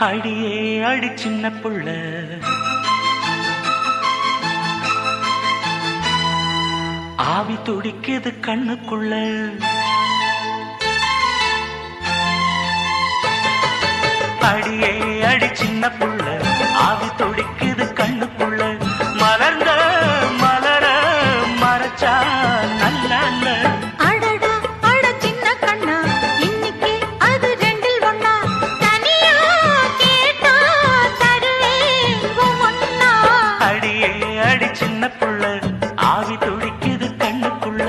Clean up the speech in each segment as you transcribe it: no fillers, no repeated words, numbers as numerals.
அடியே அடி சின்ன புள்ள, ஆவி துடிக்குது கண்ணுக்குள்ள. அடியே அடி சின்ன புள்ள, ஆவி துடிக்குது கண்ணுக்குள்ள. மலர்ந்த மலர மறைச்சா நல்ல சின்ன புள்ள, ஆவி துடிக்குது கண்ணுக்குள்ள.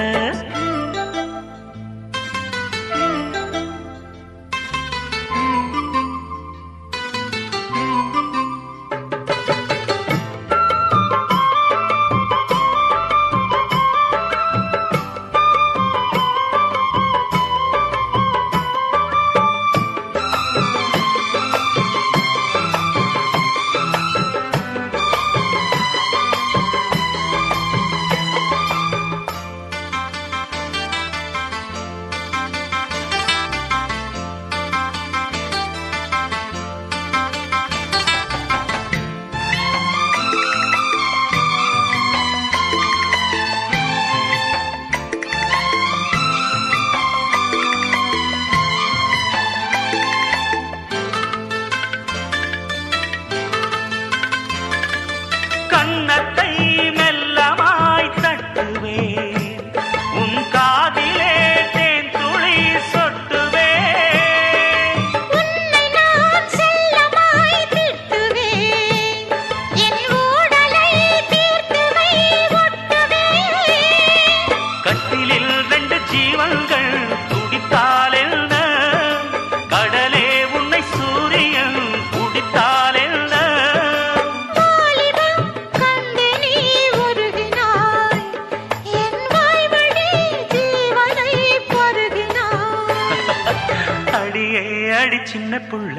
அடி சின்ன புள்ள,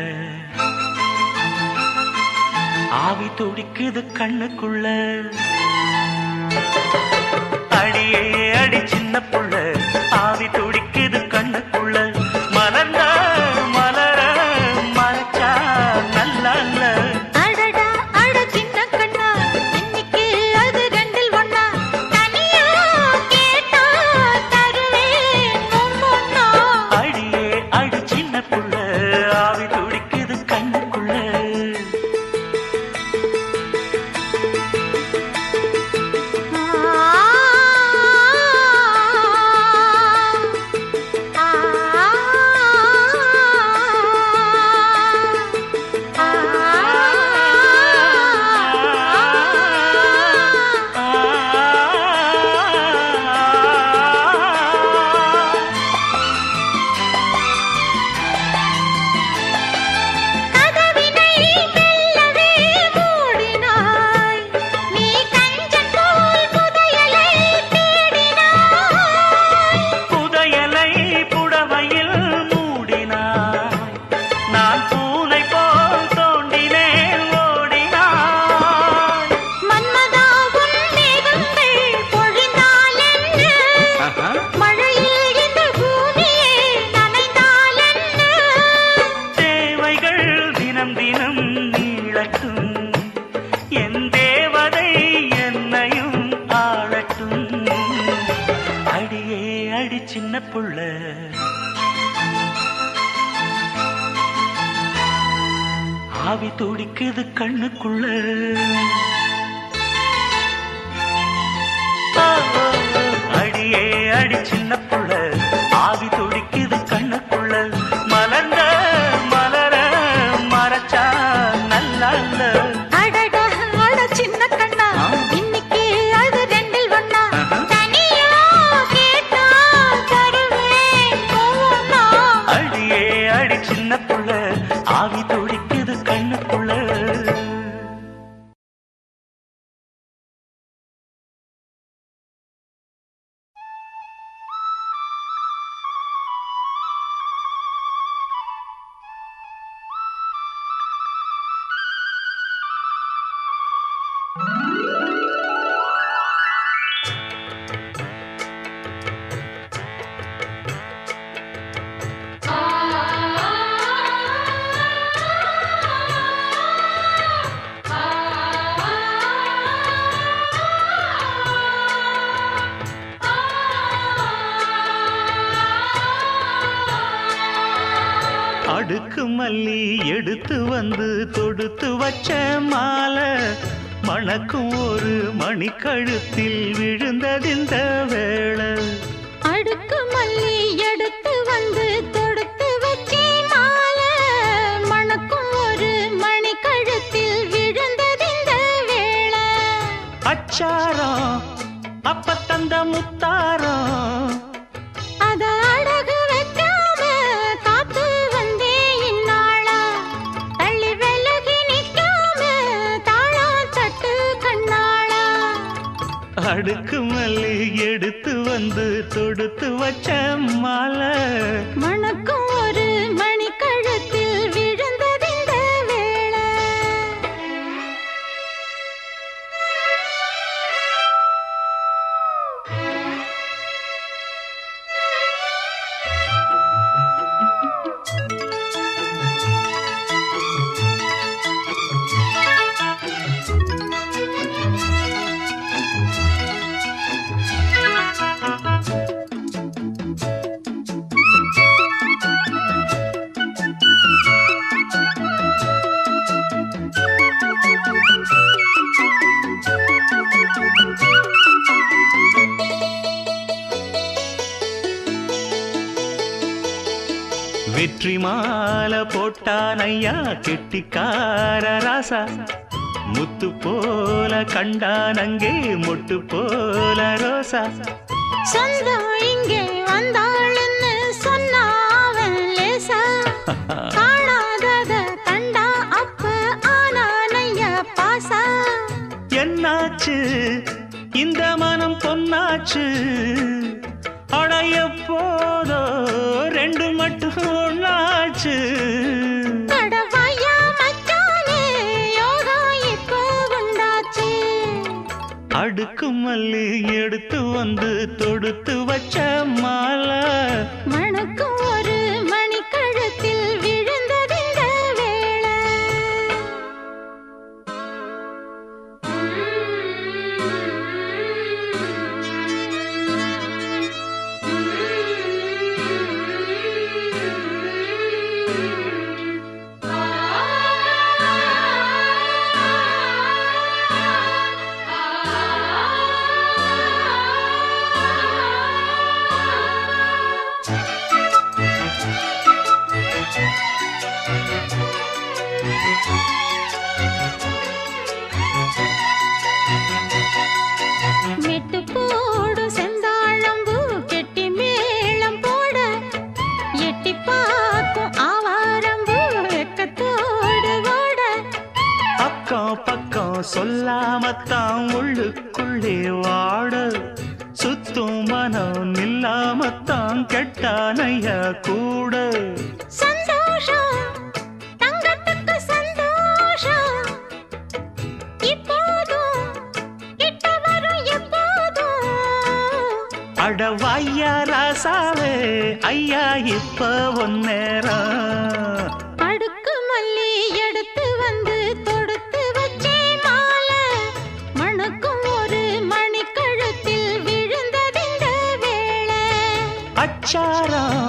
ஆவி துடிக்குது கண்ணுக்குள்ள. அடியே அடி சின்ன புள்ள, ஆவி துடிக்குது கண்ணுக்குள்ள. மலர்ந்த மலர மறைச்சா நல்ல சின்ன புள்ள, ஆவி துடிக்குது கண்ணுக்குள்ள. அடியே அடி சின்ன புள்ள, ஆவி துடிக்குது கண்ணுக்குள்ள. மலர்ந்த மலர மறைச்சா நல்ல சின்ன கண்ணா, இன்னைக்கு அது ரெண்டில் ஒண்ணா. சின்ன புள்ள, ஆவி துடிக்குது கண்ணுக்குள்ள. மல்லி எடுத்து வந்து தொடுத்து வச்ச மாலை மணக்கும் ஒரு மணிக்கழுத்தில் விழுந்ததிந்த வேளை அடுக்கு மல்லி எடுத்து வந்து தொடுத்து வச்சே மாலை மணக்கும் ஒரு மணி கழுத்தில் விழுந்ததிந்த வேளை அச்சாரம் அப்ப தந்த முத்தாரம் அத அடகு வைக்காம காத்து வந்தே இந்நாளா தள்ளி விலகி நிக்காம தாளா தட்டு கண்ணாளா அடுக்கு மல்லி எடுத்து வந்து தொடுத்து வச்ச மாலை மணக்கும் ஒரு மணி கழுத்தில் விழுந்ததிந்த வேளை வெற்றி மாலை போட்டான் ஐயா கெட்டிக்கார ராசா முத்து போல கண்டான் அங்கே மொட்டு போல ரோசா சொந்தம் இங்கே வந்தாள்னு சொன்னா அவன் லேசா காணாதத கண்டா அப்ப ஆனானைய பாசா என்னாச்சு இந்த மனம் பொன்னாச்சு அடைய போதோ ரெண்டு மட்டும் ஒண்ணாச்சு கடவாயா மச்சானே யோகா இப்போ உண்டாச்சு அடுக்கு மல்லி எடுத்து வந்து தொடுத்து வச்ச மாலை மணக்கும் ஒரு மணி கழுத்தில் விழுந்ததிந்த வேளை மெட்டு போடு செந்தாழம்பூ கெட்டி மேளம் போட எட்டி பார்க்கும் ஆவாரம்பூ வெக்கத்தோடு ஓட அக்கம் பக்கம் சொல்லாமத்தான் உள்ளுக்குள்ளே வாட சுத்தும் மனம் நில்லாமத்தான் கெட்டானைய கூட சந்தோஷம் தங்கத்துக்கு சந்தோஷம் இப்போதும் கிட்ட வரும் எப்போதும் அடவாய்யா ராசாவே ஐயா இப்ப ஒன்னேரம் அடுக்கு மல்லி எடுத்து வந்து தொடுத்து வச்சே மாலை மணக்கும் ஒரு மணி கழுத்தில் விழுந்ததிந்த வேளை அச்சாரம்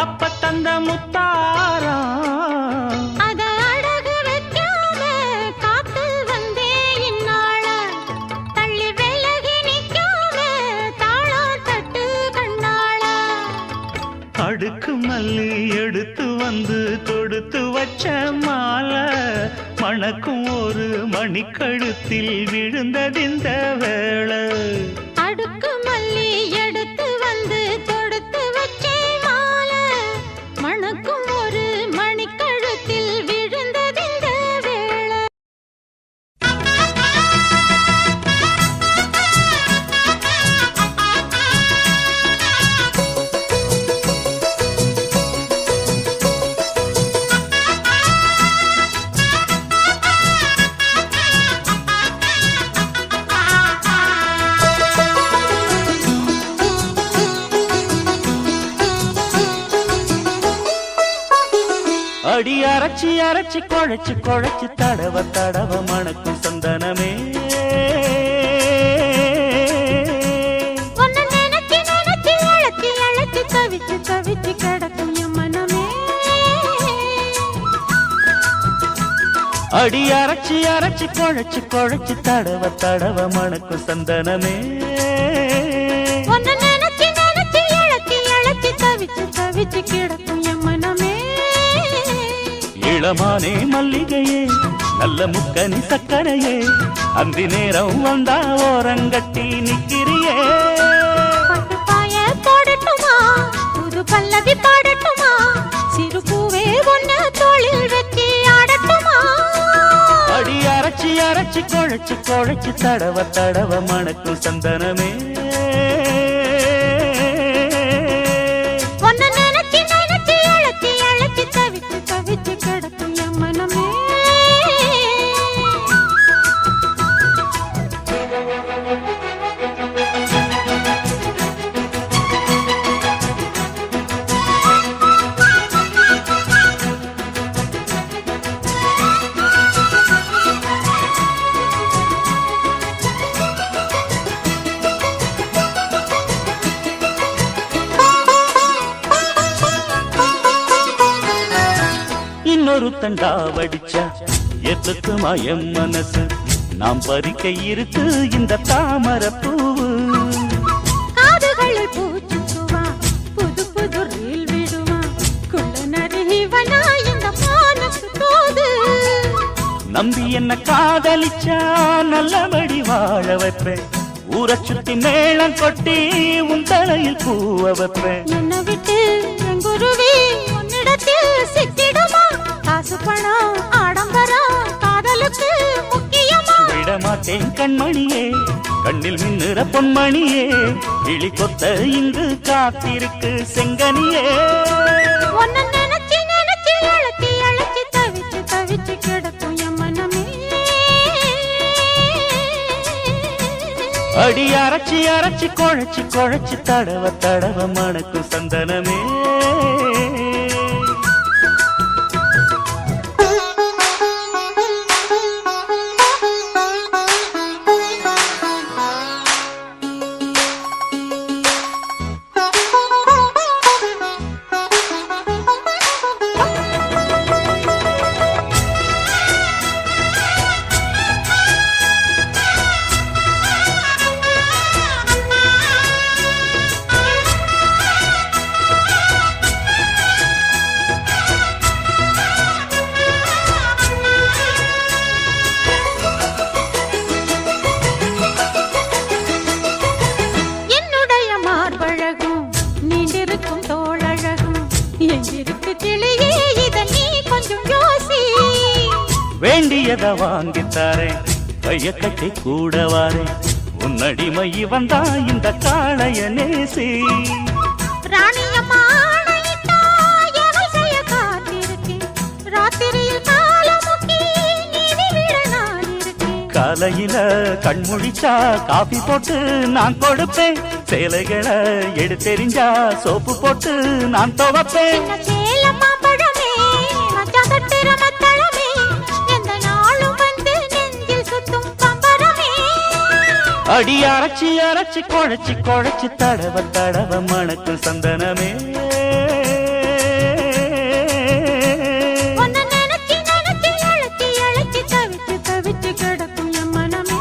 அப்ப தந்த முத்தாரம் அத அடகு வைக்காம காத்து வந்தே இந்நாளா தள்ளி விலகி நிக்காம தாளா தட்டு கண்ணாளா அடுக்கு மல்லி எடுத்து வந்து தொடுத்து வச்ச மாலை மணக்கும் ஒரு மணிக்கழுத்தில் விழுந்ததிந்த வேளை அடுக்கு மல்லி எடுத்து வந்து தொடுத்து வச்சே மாலை மணக்கும் ஒரு மணி கழுத்தில் விழுந்ததிந்த வேளை அடி அரைச்சி அரைச்சி குழைச்சு குழைச்சு தடவ தடவ மணக்கும் சந்தனமே உன்னை நினைச்சு நினைச்சு அழைச்சு அழைச்சு தவிச்சு தவிச்சு கிடக்கும் என் மனமே அடி அரைச்சி அரைச்சி குழைச்சி குழைச்சி தடவ தடவ மணக்கும் சந்தனமே உன்னை நினைச்சு நினைச்சு இழச்சி இழச்சி தவிச்சு தவிச்சு கிடக்கும் என் மனமே இளமானே மல்லிகையே நல்ல முக்கனி சக்கரையே அந்தி நேரம் வந்தா ஓரங்கட்டி நிக்கிறியே பட்டு பாய போடட்டுமா புது பல்லவி பாடட்டுமா சிறு பூவே ஒன்ன தோளில் வச்சு ஆடட்டுமா அடி அரைச்சி அரைச்சி குழைச்சி குழைச்சி தடவ தடவ மணக்கும் சந்தனமே உன்னை நினைச்சு நினைச்சு இழச்சி இழச்சி தவிச்சு தவிச்சு கிடக்கும் என் மனமே இன்னொரு தண்டா வடிச்சா எத்துக்குமா என் மனசு நாம் பறிக்க இருக்கு இந்த தாமர பூவு காதுகளில் பூச்சுக்குவா புது புது ரீல் விடுவா குள்ள நரிவனா இந்த மானுக்கு தோது நம்பி என்ன காதலிச்சா நல்லபடி வாழ வைப்பேன் ஊரை சுத்தி மேளம் கொட்டி உன் தலையில் பூவ வைப்பேன் என்னை விட்டு என் குருவி உன்னிடத்தில் சிக்கிடுமா காசு பணம் ஆடம்பரம் காதலுக்கு முக்கியமா விட மாட்டேன் கண்மணியே கண்ணில் மின்னுற பொன்மணியே கிளி கொத்த இங்கு காத்திருக்கு செங்கனியே உன்னை நினைச்சு நினைச்சு இழச்சி இழச்சி தவிச்சு தவிச்சு கிடக்கும் என் மனமே அடி அரைச்சி அரைச்சி குழைச்சி குழைச்சி தடவ தடவ மணக்கும் சந்தனமே என்னுடைய மார்பழகும் நீண்டிருக்கும் தோழழகும் எங்கிருக்கு கிளியே இத நீ கொஞ்சம் யோசி வேண்டியத வாங்கித்தாரேன் கைய கட்டி கூட வாரேன் உன்னடிமை வந்தா இந்த காளைய நேசி ராணியம்மானையிட்டா எவள் செய்ய காத்திருக்கேன் ராத்திரியில் காலமுக்கி நீதி விட நான் இருக்கேன் காலையில கண்முழிச்சா காபி போட்டு நான் கொடுப்பேன் சேலைகளை எடுத்தெறிஞ்சா சோப்பு போட்டு நான் துவப்பேன் சின்ன சேலம் மாம்பழமே மச்சா கட்டுற மத்தளமே எந்த நாளும் வந்து நெஞ்சில் சுத்தும் பம்பரமே அடி அரைச்சி அரைச்சி குழைச்சி குழைச்சி தடவ தடவ மணக்கும் சந்தனமே உன்னை நினைச்சு நினைச்சு இழச்சி இழச்சி தவிச்சு தவிச்சு கிடக்கும் என் மனமே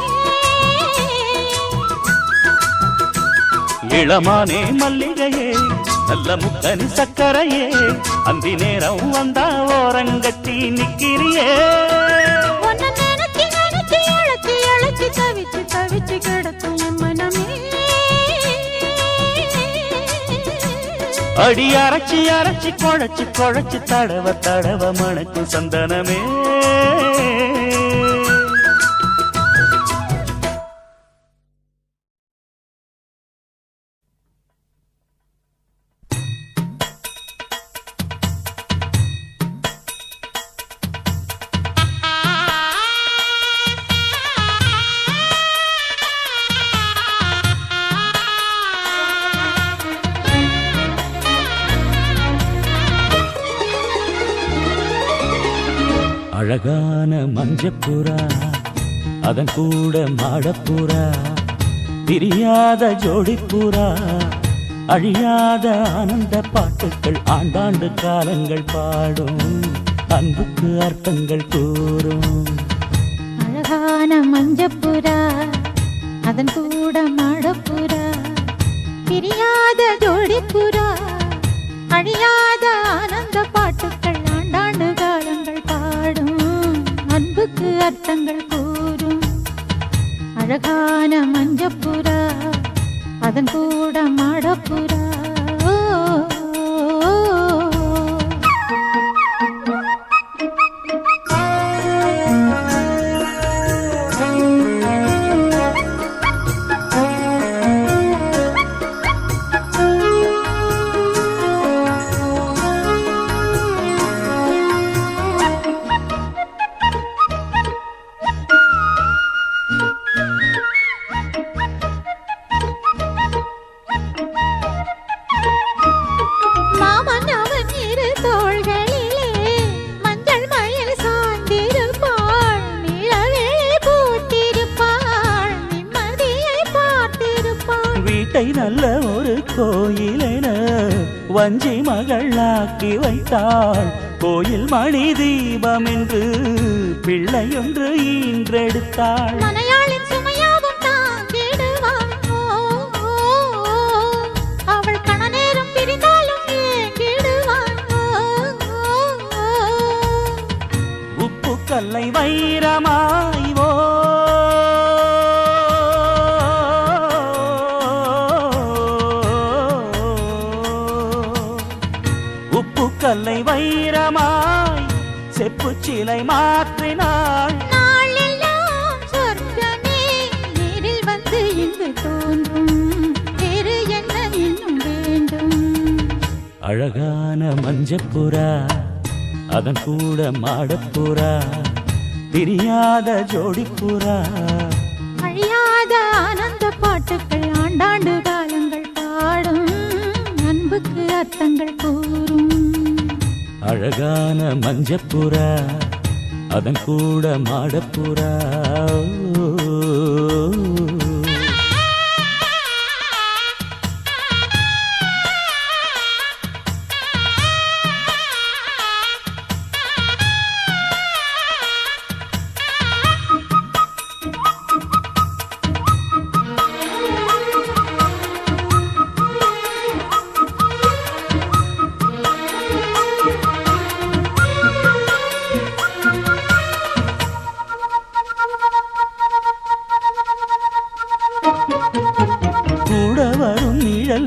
இளமானே மல்லிகையே நல்ல முக்கனி சக்கரையே அந்தி நேரம் வந்தா ஓரங்கட்டி நிக்கிறியே உன்னை நினைச்சு நினைச்சு இழச்சி இழச்சி தவிச்சு தவிச்சு கிடக்கும் என் மனமே அடி அரைச்சி அரைச்சி குழைச்சி குழைச்சி தடவ தடவ மணக்கும் சந்தனமே அழகான மஞ்சப்புறா அதன் கூட மாடப்புறா பிரியாத ஜோடிப்புறா அழியாத ஆனந்த பாட்டுக்கள் ஆண்டாண்டு காலங்கள் பாடும் அன்புக்கு அர்த்தங்கள் கூறும். அழகான மஞ்சப்புறா அதன் கூட மாடப்புறா பிரியாத ஜோடிப்புறா அழியாத ஆனந்த பாட்டுக்கள் ஆண்டாண்டு காலங்கள் பாடும் அன்புக்கு அர்த்தங்கள் கூறும். அழகான மஞ்சப்புறா அதன் கூட மாடப்புறா நல்ல ஒரு கோயிலென வஞ்சி மகளாக்கி வைத்தாள். கோயில் மணி தீபம் என்று பிள்ளையொன்று ஈன்றெடுத்தாள். மலையாளின் சுமையாவும் தாங்கிடுவாள். அவள் கணநேரம் பிரிந்தாலும் ஏங்கிடுவாள். உப்பு கல்லை வைரமாய்வோ கல்லை வைரமாய் செப்பு சிலை மாற்றினாள். நாளெல்லாம் சொர்க்கமே நேரில் வந்து இங்கு தோன்றும். வேறு என்ன இன்னும் வேண்டும்? அழகான மஞ்சப்புறா அதன் கூட மாடப்புறா பிரியாத ஜோடிப்புறா அழியாத ஆனந்த பாட்டுக்கள் ஆண்டாண்டு காலங்கள் பாடும் அன்புக்கு அர்த்தங்கள் கூறும். அழகான மஞ்சப்புறா அதன் கூட மாடப்புறா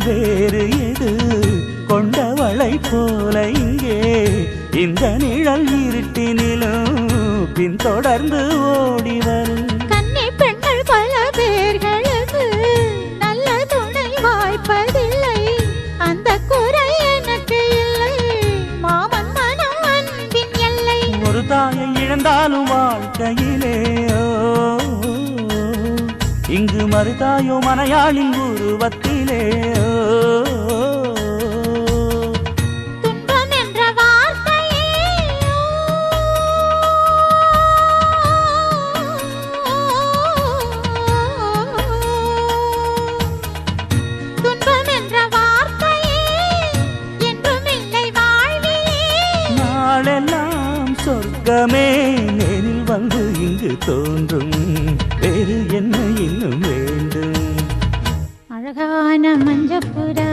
வேறு எது கொண்டவளை போல இங்கே இந்த நிழல் இருட்டினிலும் பின்தொடர்ந்து ஓடி வரும். கன்னி பெண்கள் பல பேர்களுக்கு நல்ல துணை வாய்ப்பதில்லை. அந்த குறை எனக்கு இல்லை. மாமன் மனம் அன்பின் எல்லை. ஒரு தாயை இழந்தாலும் வாழ்க்கையிலே இங்கு மறுதாயோ மனையாளின் உருவத்திலே துன்பம் என்ற வார்த்தையே துன்பம் என்ற வார்த்தையே என்றும் இல்லை வாழ்விலே. நாளெல்லாம் சொர்க்கமே நேரில் வந்து இங்கு தோன்றும். வேறு என்ன இன்னும் வேண்டும்? அழகான மஞ்சப்புறா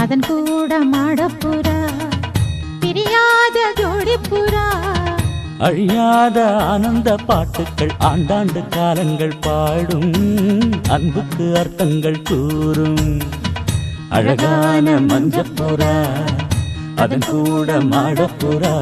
அதன் கூட மாடப்புறா பிரியாத ஜோடிப்புறா அழியாத ஆனந்த பாட்டுக்கள் ஆண்டாண்டு காலங்கள் பாடும் அன்புக்கு அர்த்தங்கள் கூறும். அழகான மஞ்சப்புறா அதன் கூட மாடப்புறா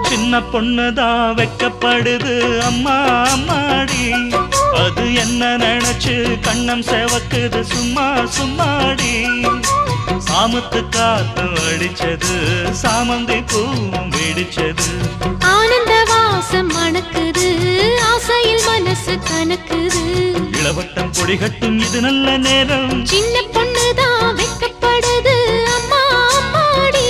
சின்ன பொண்ணுதான் வெக்கப்படுது அம்மா அம்மாடி. அது என்ன நினைச்சு கண்ணம் செவக்குது சும்மா சும்மாடி சாமத்து காத்து அடிச்சது சாமந்தி பூவும் வெடிச்சது ஆனந்த வாசம் மணக்குது ஆசையில் மனசு கணக்குது இளவட்டம் கொடிகட்டும் இது நல்ல நேரம் சின்ன பொண்ணுதான் வெக்கப்படுது அம்மா அம்மாடி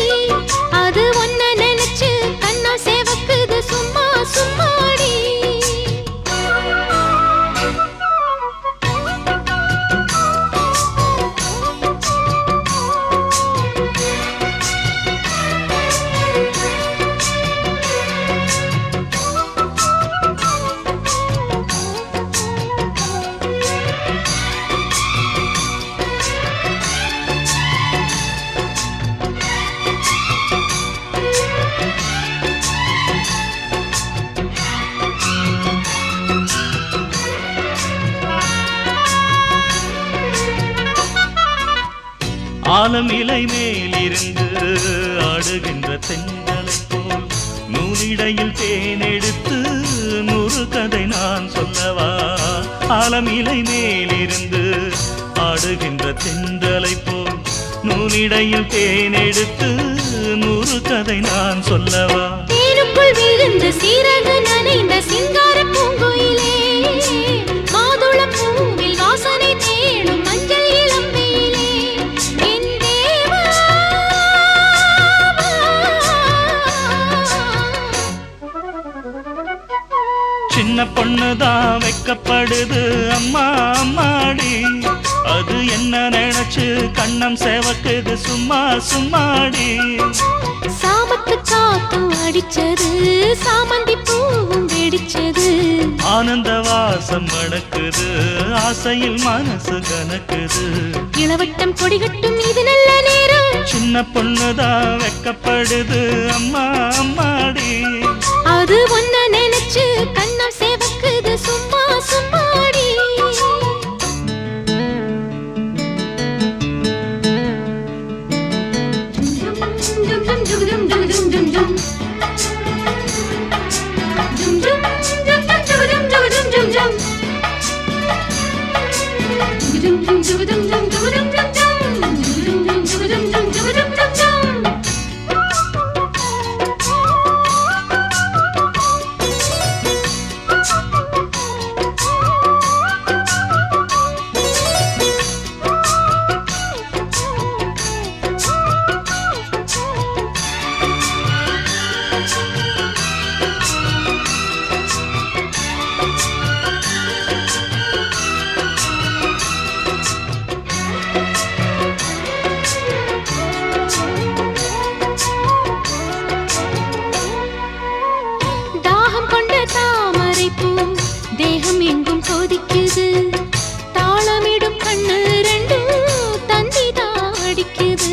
அது ஒன்ன நினைச்சு கண்ணா சேவக்குது சும்மா சும்மாடி ஆலம் இலை மேலிருந்து ஆடுகின்ற தென்றலை போல் நூலிடையில் தேனெடுத்து 100 கதை நான் சொல்லவா ஆலம் இலை மேலிருந்து ஆடுகின்ற தென்றலை போல் நூலிடையில் தேனெடுத்து 100 கதை நான் சொல்லவா தேனுக்குள் விழுந்த சீரகு நனைந்த சிங்கார பூங்குயிலே மாதுளம் பூவில் வாசனை தேடும் மஞ்சள் இளம்பெயிலே என் தேவா சின்ன பொண்ணுதான் வெக்கப்படுது அம்மா அம்மாடி அது என்ன நினைச்சு கண்ணம் சேவக்குது சும்மா சும்மாடி சாமத்து காத்தும் அடிச்சது சாமந்தி பூவும் வெடிச்சது ஆனந்த வாசம் மணக்குது ஆசையில் மனசு கணக்குது இளவட்டம் கொடிகட்டும் இது நல்ல நேரம் சின்ன பொண்ணுதான் வெக்கப்படுது அம்மா அம்மாடி அது ஒன்ன நினைச்சு கண்ணம் சேவக்குது சும்மா சும்மாடி தேகம் எங்கும் கொதிக்குது தாளமிடும் கண்ணு ரெண்டும் தந்திதான் அடிக்குது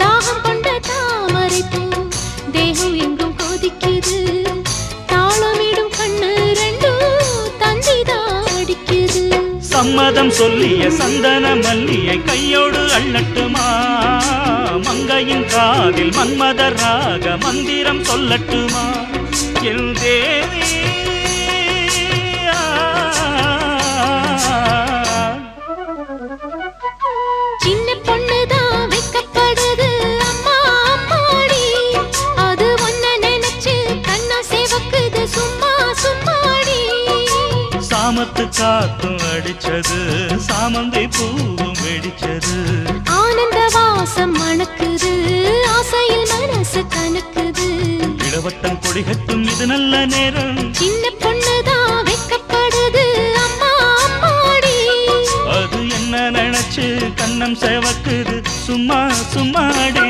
தாகம் கொண்ட தாமரை பூ தேகம் எங்கும் கொதிக்குது தாளமிடும் கண்ணு ரெண்டும் தந்திதான் அடிக்குது சம்மதம் சொல்லிய சந்தன மல்லியை கையோடு அள்ளட்டுமா மங்கையின் காதில் மன்மதராக மந்திரம் சொல்லட்டுமா என் தேவி சின்ன பொண்ணுதான் வெக்கப்படுது அம்மா அம்மாடி அது ஒன்ன நினைச்சு கண்ணா சேவக்குது சும்மா சும்மாடி சாமத்து காத்தும் அடிச்சது சாமந்தி பூவும் வெடிச்சது ஆனந்த வாசம் மணக்குது ஆசையில் மனசு கணக்குது இளவட்டம் கொடிகட்டும் இது நல்ல நேரம் சின்ன பொண்ணுதான் வெக்கப்படுது அம்மா அம்மாடி அது என்ன நினைச்சு கண்ணம் சேவக்குது சும்மா சும்மாடி